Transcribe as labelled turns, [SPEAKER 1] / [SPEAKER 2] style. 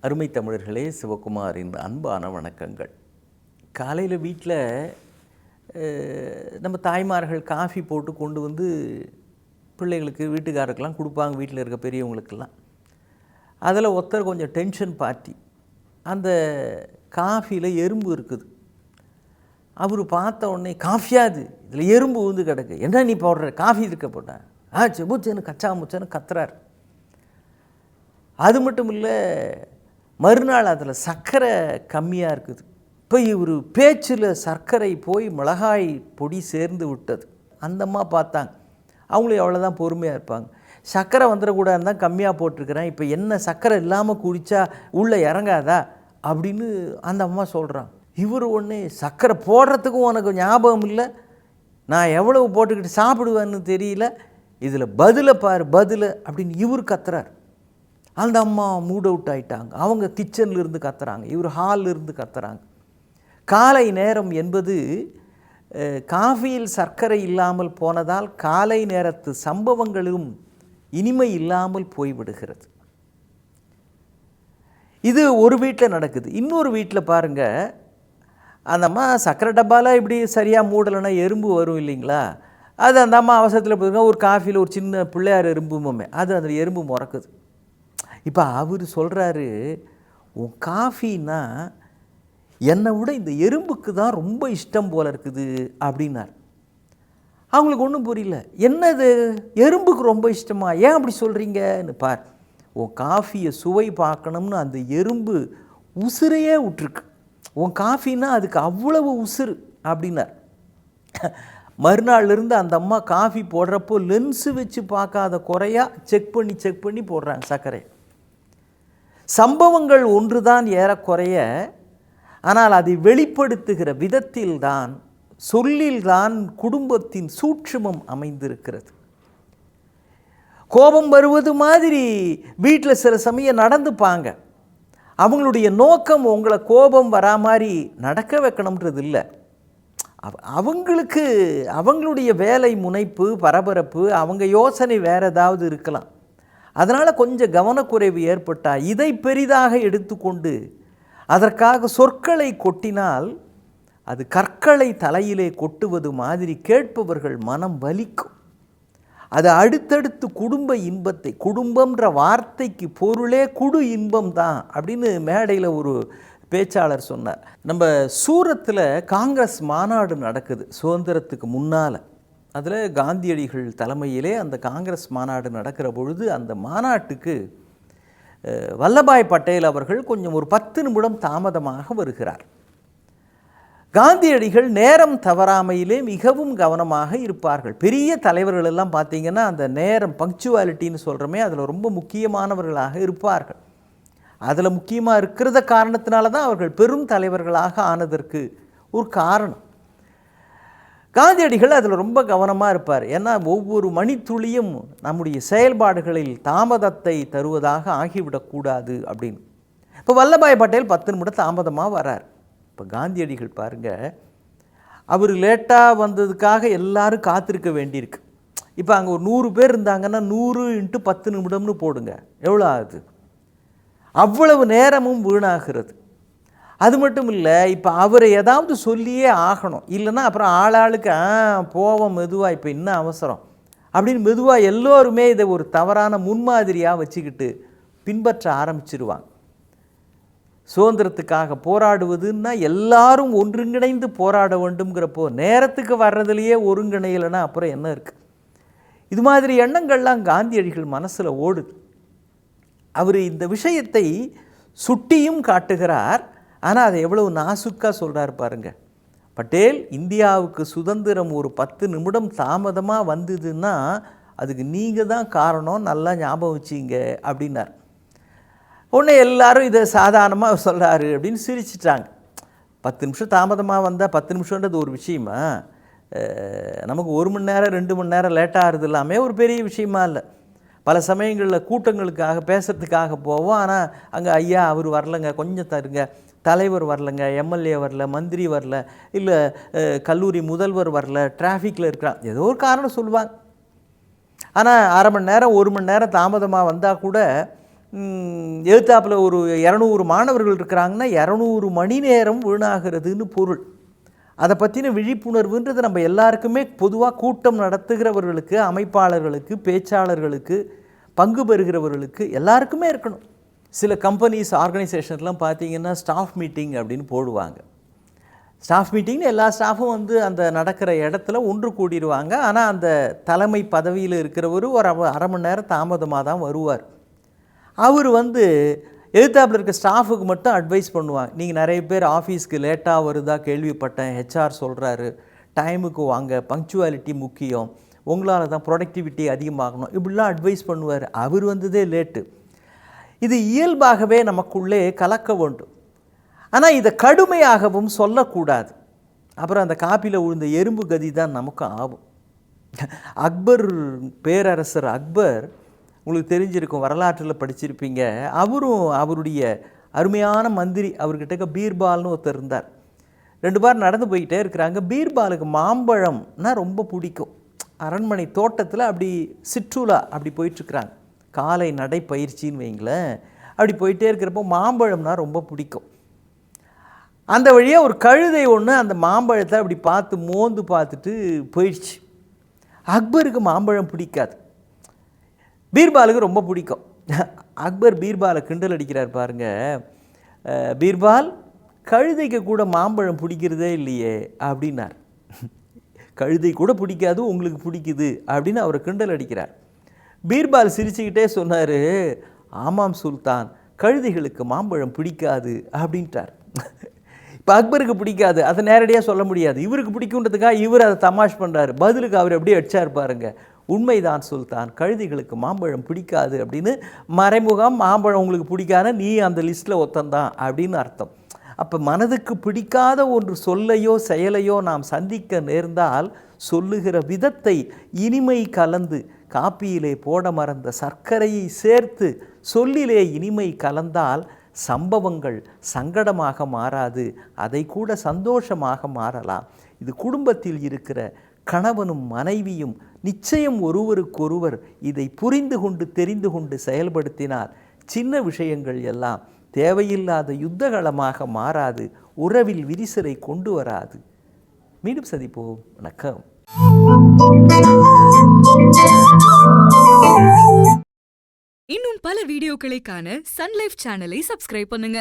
[SPEAKER 1] அருமை தமிழர்களே, சிவகுமாரின் அன்பான வணக்கங்கள். காலையில் வீட்டில் நம்ம தாய்மார்கள் காஃபி போட்டு கொண்டு வந்து பிள்ளைகளுக்கு வீட்டுக்காரருக்கெல்லாம் கொடுப்பாங்க, வீட்டில் இருக்க பெரியவங்களுக்கெல்லாம். அதில் ஒருத்தர் கொஞ்சம் டென்ஷன் பார்ட்டி. அந்த காஃபியில் எறும்பு இருக்குது. அவர் பார்த்த உடனே, காஃபியாது இதில் எறும்பு வந்து கிடக்கு, என்ன நீ போடுற, காஃபி இருக்க போட்டேன் செபுச்சேன்னு கச்சா முச்சேன்னு கத்துறார். அது மட்டும் இல்லை, மறுநாள் அதில் சர்க்கரை கம்மியாக இருக்குது. இப்போ இவர் பேச்சில் சர்க்கரை போய் மிளகாய் பொடி சேர்ந்து விட்டது. அந்த அம்மா பார்த்தாங்க, அவங்களும் எவ்வளோதான் பொறுமையாக இருப்பாங்க. சர்க்கரை வந்துடக்கூடாதுன்னு தான் கம்மியாக போட்டிருக்கிறேன், இப்போ என்ன சர்க்கரை இல்லாமல் குடித்தா உள்ளே இறங்காதா அப்படின்னு அந்த அம்மா சொல்கிறான். இவர் ஒன்று, சர்க்கரை போடுறதுக்கும் உனக்கு ஞாபகம் இல்லை, நான் எவ்வளவு போட்டுக்கிட்டு சாப்பிடுவேன்னு தெரியல, இதில் பதிலை பாரு பதில் அப்படின்னு இவர் கத்துறார். அந்த அம்மா மூட் அவுட் ஆகிட்டாங்க. அவங்க கிச்சனில் இருந்து கத்துறாங்க, இவர் ஹாலில் இருந்து கத்துறாங்க. காலை நேரம் என்பது காஃபியில் சர்க்கரை இல்லாமல் போனதால் காலை நேரத்து சம்பவங்களும் இனிமை இல்லாமல் போய்விடுகிறது. இது ஒரு வீட்டில் நடக்குது. இன்னொரு வீட்டில் பாருங்கள், அந்த அம்மா சர்க்கரை டப்பாவில் இப்படி சரியாக மூடலைன்னா எறும்பு வரும் இல்லைங்களா, அது அந்த அம்மா அவசரத்தில் போயிருங்க, ஒரு காஃபியில் ஒரு சின்ன பிள்ளையார் எறும்புமே, அது அந்த எறும்பு முறக்குது. இப்போ அவர் சொல்கிறாரு, உன் காஃபின்னா என்னை விட இந்த எறும்புக்கு தான் ரொம்ப இஷ்டம் போல் இருக்குது அப்படின்னார். அவங்களுக்கு ஒன்றும் புரியல. என்னது எறும்புக்கு ரொம்ப இஷ்டமா, ஏன் அப்படி சொல்கிறீங்கன்னு பார், உன் காஃபியை சுவை பார்க்கணும்னு அந்த எறும்பு உசுரையே விட்டுருக்கு, உன் காஃபின்னா அதுக்கு அவ்வளவு உசுறு அப்படின்னார். மறுநாள்லேருந்து அந்த அம்மா காஃபி போடுறப்போ லென்ஸு வச்சு பார்க்காத குறையாக செக் பண்ணி போடுறாங்க சர்க்கரை. சம்பவங்கள் ஒன்று தான் ஏறக்குறைய, ஆனால் அதை வெளிப்படுத்துகிற விதத்தில்தான், சொல்லில்தான் குடும்பத்தின் சூட்சுமம் அமைந்திருக்கிறது. கோபம் வருவது மாதிரி வீட்டில் சில சமயம் நடந்துப்பாங்க. அவங்களுடைய நோக்கம் உங்களை கோபம் வரா மாதிரி நடக்க வைக்கணுன்றது இல்லை. அவங்களுக்கு அவங்களுடைய வேலை முனைப்பு, பரபரப்பு, அவங்க யோசனை வேறு ஏதாவது இருக்கலாம். அதனால் கொஞ்சம் கவனக்குறைவு ஏற்பட்டால் இதை பெரிதாக எடுத்துக்கொண்டு அதற்காக சொற்களை கொட்டினால் அது கற்களை தலையிலே கொட்டுவது மாதிரி கேட்பவர்கள் மனம் வலிக்கும். அது அடுத்தடுத்து குடும்ப இன்பத்தை, குடும்பம்ன்ற வார்த்தைக்கு பொருளே குடு இன்பம் தான் அப்படின்னு மேடையில் ஒரு பேச்சாளர் சொன்னார். நம்ம சூரத்தில் காங்கிரஸ் மாநாடு நடக்குது சுதந்திரத்துக்கு முன்னால். அதில் காந்தியடிகள் தலைமையிலே அந்த காங்கிரஸ் மாநாடு நடக்கிற பொழுது அந்த மாநாட்டுக்கு வல்லபாய் பட்டேல் அவர்கள் கொஞ்சம் ஒரு 10 நிமிடம் தாமதமாக வருகிறார். காந்தியடிகள் நேரம் தவறாமையிலே மிகவும் கவனமாக இருப்பார்கள். பெரிய தலைவர்கள் எல்லாம் பார்த்தீங்கன்னா அந்த நேரம், பங்க்சுவாலிட்டின்னு சொல்கிறோமே, அதில் ரொம்ப முக்கியமானவர்களாக இருப்பார்கள். அதில் முக்கியமாக இருக்கிறத காரணத்தினால தான் அவர்கள் பெரும் தலைவர்களாக ஆனதற்கு ஒரு காரணம். காந்தியடிகள் அதில் ரொம்ப கவனமாக இருப்பார். ஏன்னா ஒவ்வொரு மணித்துளியும் நம்முடைய செயல்பாடுகளில் தாமதத்தை தருவதாக ஆகிவிடக்கூடாது அப்படின்னு. இப்போ வல்லபாய் பட்டேல் 10 நிமிடம் தாமதமாக வரார். இப்போ காந்தியடிகள் பாருங்கள், அவர் லேட்டாக வந்ததுக்காக எல்லாரும் காத்திருக்க வேண்டியிருக்கு. இப்போ அங்கே ஒரு 100 பேர் இருந்தாங்கன்னா 100 × 10 நிமிடம்னு போடுங்க, எவ்வளோ ஆகுது? அவ்வளவு நேரமும் வீணாகிறது. அது மட்டும் இல்லை, இப்போ அவரை ஏதாவது சொல்லியே ஆகணும், இல்லைன்னா அப்புறம் ஆளாளுக்கு போவோம் மெதுவாக, இப்போ இன்னும் அவசரம் அப்படின்னு மெதுவாக எல்லோருமே இதை ஒரு தவறான முன்மாதிரியாக வச்சுக்கிட்டு பின்பற்ற ஆரம்பிச்சிருவாங்க. சுதந்திரத்துக்காக போராடுவதுன்னா எல்லாரும் ஒன்றுங்கிணைந்து போராட வேண்டும்ங்கிறப்போ நேரத்துக்கு வர்றதுலையே ஒருங்கிணையலைன்னா அப்புறம் என்ன இருக்குது? இது மாதிரி எண்ணங்கள்லாம் காந்தியடிகள் மனசில் ஓடுது. அவர் இந்த விஷயத்தை சுட்டியும் காட்டுகிறார், ஆனால் அதை எவ்வளவு நாசுக்காக சொல்கிறார் பாருங்க. பட்டேல், இந்தியாவுக்கு சுதந்திரம் ஒரு 10 நிமிடம் தாமதமாக வந்ததுன்னா அதுக்கு நீங்கள் தான் காரணம், நல்லா ஞாபகம் வச்சிங்க அப்படின்னார். உடனே எல்லாரும் இதை சாதாரணமாக சொல்கிறாரு அப்படின்னு சிரிச்சிட்டாங்க. 10 நிமிஷம் தாமதமாக வந்தால் 10 நிமிஷன்றது ஒரு விஷயமா? நமக்கு 1 மணி நேரம் 2 மணி நேரம் லேட்டாக ஆகிறது எல்லாமே ஒரு பெரிய விஷயமா இல்லை. பல சமயங்களில் கூட்டங்களுக்காக பேசுறதுக்காக போவோம், ஆனால் அங்கே ஐயா அவர் வரலைங்க, கொஞ்சம் தருங்க, தலைவர் வரலைங்க, எம்எல்ஏ வரல, மந்திரி வரல, இல்லை கல்லூரி முதல்வர் வரல, டிராஃபிக்கில் இருக்கிறான், ஏதோ ஒரு காரணம் சொல்லுவாங்க. ஆனால் 1/2 மணி நேரம் 1 மணி நேரம் தாமதமாக வந்தால் கூட எழுத்தாப்பில் ஒரு 200 மாணவர்கள் இருக்கிறாங்கன்னா 200 மணி நேரம் வீணாகிறதுன்னு பொருள். அதை பற்றின விழிப்புணர்வுன்றது நம்ம எல்லாருக்குமே பொதுவாக கூட்டம் நடத்துகிறவர்களுக்கு, அமைப்பாளர்களுக்கு, பேச்சாளர்களுக்கு, பங்கு பெறுகிறவர்களுக்கு எல்லாருக்குமே இருக்கணும். சில கம்பெனிஸ் ஆர்கனைசேஷன்லாம் பார்த்தீங்கன்னா ஸ்டாஃப் மீட்டிங் அப்படின்னு போடுவாங்க. ஸ்டாஃப் மீட்டிங்னு எல்லா ஸ்டாஃபும் வந்து அந்த நடக்கிற இடத்துல ஒன்று கூடிடுவாங்க. ஆனால் அந்த தலைமை பதவியில் இருக்கிறவர் ஒரு அரை மணி நேரம் தாமதமாக தான் வருவார். அவர் வந்து எழுத்தாப்பில் இருக்க ஸ்டாஃபுக்கு மட்டும் அட்வைஸ் பண்ணுவாங்க. நீங்கள் நிறைய பேர் ஆஃபீஸ்க்கு லேட்டாக வருதா கேள்விப்பட்டேன், ஹெச்ஆர் சொல்கிறாரு, டைமுக்கு வாங்க, பங்க்சுவாலிட்டி முக்கியம், உங்களால் தான் ப்ரொடக்டிவிட்டி அதிகமாகணும், இப்படிலாம் அட்வைஸ் பண்ணுவார். அவர் வந்ததே லேட்டு. இது இயல்பாகவே நமக்குள்ளே கலக்க வேண்டும். ஆனால் இதை கடுமையாகவும் சொல்லக்கூடாது. அப்புறம் அந்த காப்பியில் விழுந்த எறும்பு கதி தான் நமக்கு ஆகும். அக்பர், பேரரசர் அக்பர், உங்களுக்கு தெரிஞ்சிருக்கும், வரலாற்றில் படிச்சிருப்பீங்க. அவரும் அவருடைய அருமையான மந்திரி, அவர்கிட்ட பீர்பால்னு ஒருத்தர் இருந்தார். 2 பேர் நடந்து போய்கிட்டே இருக்கிறாங்க. பீர்பாலுக்கு மாம்பழம்னா ரொம்ப பிடிக்கும். அரண்மனை தோட்டத்தில் அப்படி சிற்றுலா அப்படி போயிட்டுருக்குறாங்க, காலை நடைப்பயிற்சின்னு வைங்களேன். அப்படி போயிட்டே இருக்கிறப்போ மாம்பழம்னா ரொம்ப பிடிக்கும். அந்த வழியாக ஒரு கழுதை ஒன்று அந்த மாம்பழத்தை அப்படி பார்த்து மோந்து பார்த்துட்டு போயிடுச்சு. அக்பருக்கு மாம்பழம் பிடிக்காது, பீர்பாலுக்கு ரொம்ப பிடிக்கும். அக்பர் பீர்பாலை கிண்டல் அடிக்கிறார் பாருங்க. பீர்பால், கழுதைக்கு கூட மாம்பழம் பிடிக்கிறதே இல்லையே அப்படின்னார். கழுதை கூட பிடிக்காது, உங்களுக்கு பிடிக்குது அப்படின்னு அவரை கிண்டல் அடிக்கிறார். பீர்பால் சிரிச்சுக்கிட்டே சொன்னார், ஆமாம் சுல்தான், கழுதைகளுக்கு மாம்பழம் பிடிக்காது அப்படின்ட்டார். இப்போ அக்பருக்கு பிடிக்காது, அதை நேரடியாக சொல்ல முடியாது. இவருக்கு பிடிக்குன்றதுக்காக இவர் அதை தமாஷ் பண்ணுறாரு. பதிலுக்கு அவர் அப்படியே அடிச்சார் பாருங்க, உண்மைதான் சுல்தான், கழுதைகளுக்கு மாம்பழம் பிடிக்காது அப்படின்னு. மறைமுகம், மாம்பழம் உங்களுக்கு பிடிக்காத, நீ அந்த லிஸ்ட்டில் ஒத்தந்தான் அப்படின்னு அர்த்தம். அப்போ மனதுக்கு பிடிக்காத ஒன்று சொல்லையோ செயலையோ நாம் சந்திக்க நேர்ந்தால் சொல்லுகிற விதத்தை இனிமை கலந்து, காப்பியிலே போட மறந்த சர்க்கரையை சேர்த்து சொல்லிலே இனிமை கலந்தால் சம்பவங்கள் சங்கடமாக மாறாது, அதை கூட சந்தோஷமாக மாறலாம். இது குடும்பத்தில் இருக்கிற கணவனும் மனைவியும் நிச்சயம் ஒருவருக்கொருவர் இதை புரிந்து கொண்டு தெரிந்து கொண்டு செயல்படுத்தினால் சின்ன விஷயங்கள் எல்லாம் தேவையில்லாத யுத்தகளமாக மாறாது, உறவில் விரிசலை கொண்டு வராது. மீண்டும் சந்திப்போம். வணக்கம்.
[SPEAKER 2] இன்னும் பல வீடியோக்களை காண சன் லைஃப் சேனலை சப்ஸ்கிரைப் பண்ணுங்க.